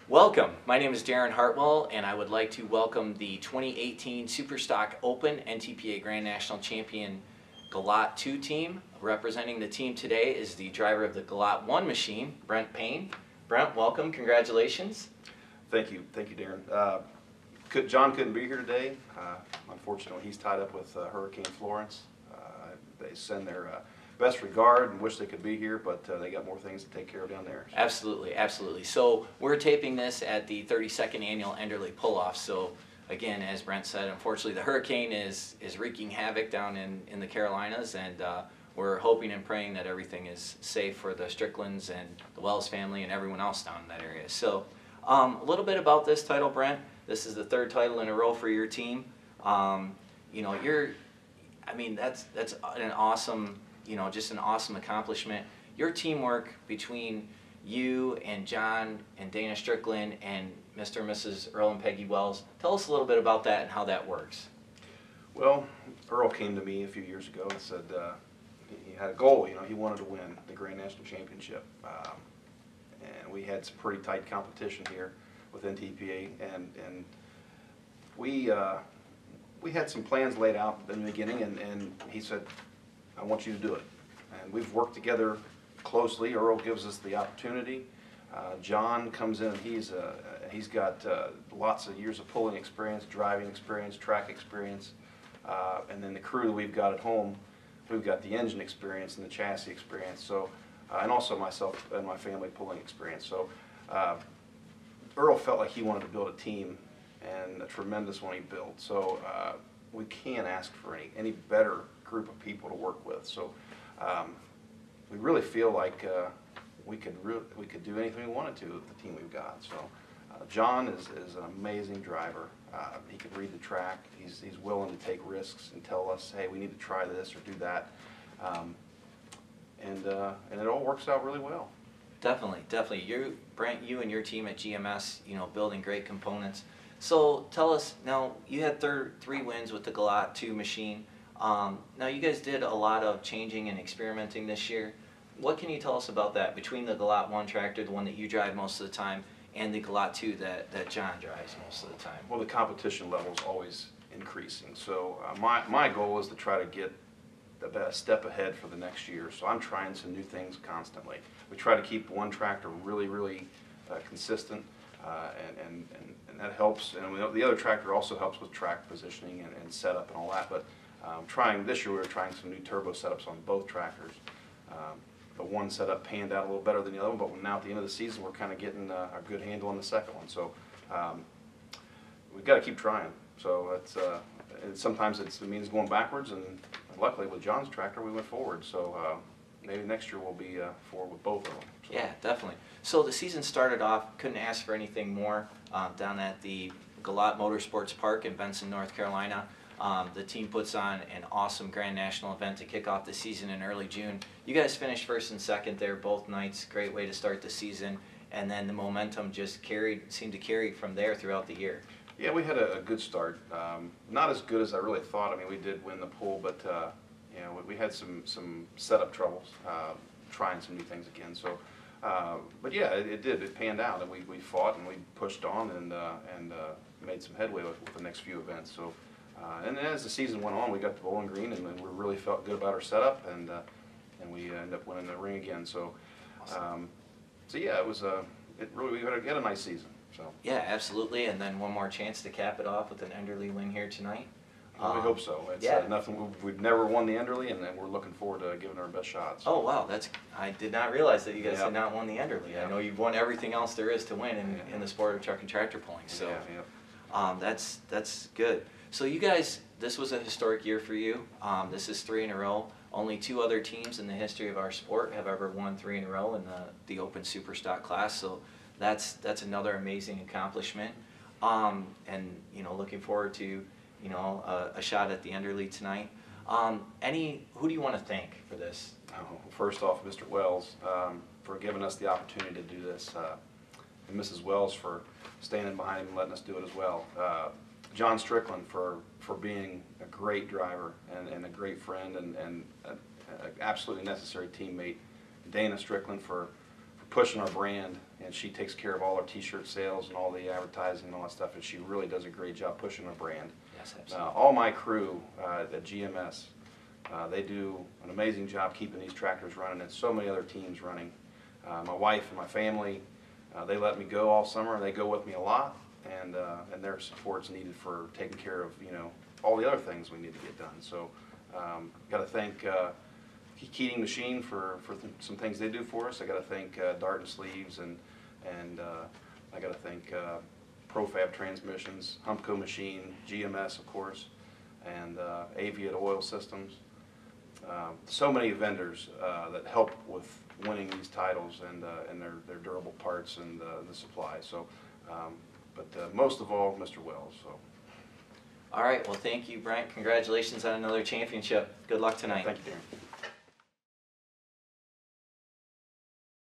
Welcome. My name is Darren Hartwell, and I would like to welcome the 2018 Superstock Open NTPA Grand National Champion GALOT II team. Representing the team today is the driver of the GALOT I machine, Brent Payne. Brent, welcome. Congratulations. Thank you, Darren. John couldn't be here today. Unfortunately, he's tied up with Hurricane Florence. They send their best regard and wish they could be here, but they got more things to take care of down there. Absolutely, absolutely. So we're taping this at the 32nd Annual Enderley Pull-Off. So again, as Brent said, unfortunately the hurricane is wreaking havoc down in the Carolinas, and we're hoping and praying that everything is safe for the Stricklands and the Wells family and everyone else down in that area. So a little bit about this title, Brent. This is the third title in a row for your team. You know, that's an awesome, just an awesome accomplishment. Your teamwork between you and John and Dana Strickland and Mr. and Mrs. Earl and Peggy Wells. Tell us a little bit about that and how that works. Well, Earl came to me a few years ago and said he had a goal. He wanted to win the Grand National Championship, and we had some pretty tight competition here with NTPA, and we had some plans laid out in the beginning, and he said, I want you to do it. And we've worked together closely. Earl gives us the opportunity. John comes in and he's got lots of years of pulling experience, driving experience, track experience, and then the crew that we've got at home, we've got the engine experience and the chassis experience, so and also myself and my family pulling experience. So Earl felt like he wanted to build a team, and a tremendous one he built. So we can't ask for any better group of people to work with. So we really feel like we could do anything we wanted to with the team we've got. So John is an amazing driver. He can read the track. He's willing to take risks and tell us, hey, we need to try this or do that, and it all works out really well. Definitely, definitely. Brent, you and your team at GMS, building great components. So tell us, now you had three wins with the GALOT II machine. Now you guys did a lot of changing and experimenting this year. What can you tell us about that between the GALOT I tractor, the one that you drive most of the time, and the GALOT II that John drives most of the time? Well, the competition level is always increasing. So my goal is to try to get the best step ahead for the next year. So I'm trying some new things constantly. We try to keep one tractor really consistent, and that helps. And the other tractor also helps with track positioning and setup and all that. But this year we were trying some new turbo setups on both tractors. The one setup panned out a little better than the other one, but now at the end of the season we're kind of getting a good handle on the second one. So we've got to keep trying. So sometimes it means going backwards, and luckily with John's tractor we went forward. So maybe next year we'll be forward with both of them. So. Yeah, definitely. So the season started off, couldn't ask for anything more, down at the GALOT Motorsports Park in Benson, North Carolina. The team puts on an awesome Grand National event to kick off the season in early June. You guys finished first and second there both nights. Great way to start the season, and then the momentum just seemed to carry from there throughout the year. Yeah, we had a good start. Not as good as I really thought. I mean, we did win the pool, but we had some setup troubles, trying some new things again. So, but yeah, it panned out, and we fought and we pushed on and made some headway with the next few events. So, and then as the season went on, we got to Bowling Green, and we really felt good about our setup, and we ended up winning the ring again. So, awesome. So yeah, we had a nice season. So. Yeah, absolutely, and then one more chance to cap it off with an Enderley win here tonight. We hope so. It's nothing. We've never won the Enderley, and we're looking forward to giving our best shots. So. Oh wow, I did not realize that you guys had not won the Enderley. I know you've won everything else there is to win in the sport of truck and tractor pulling. So that's good. So you guys, this was a historic year for you. This is 3 in a row. Only 2 other teams in the history of our sport have ever won 3 in a row in the Open Superstock class. So that's another amazing accomplishment. And looking forward to a shot at the Enderley tonight. Who do you want to thank for this? First off, Mr. Wells for giving us the opportunity to do this, and Mrs. Wells for standing behind him and letting us do it as well. John Strickland for being a great driver and a great friend and an absolutely necessary teammate. Dana Strickland for pushing our brand, and she takes care of all our t-shirt sales and all the advertising and all that stuff, and she really does a great job pushing our brand. Yes, absolutely. All my crew at GMS, they do an amazing job keeping these tractors running, and so many other teams running. My wife and my family, they let me go all summer, and they go with me a lot, and their support's needed for taking care of, you know, all the other things we need to get done. So got to thank Keating Machine for some things they do for us. I got to thank Dart and Sleeves, and I got to thank Profab Transmissions, Humpco Machine, GMS of course, and Aviat Oil Systems. So many vendors that help with winning these titles, and their durable parts and the supply. So, but most of all, Mr. Wells. So. All right, well, thank you, Brent. Congratulations on another championship. Good luck tonight. Thank you, Darren.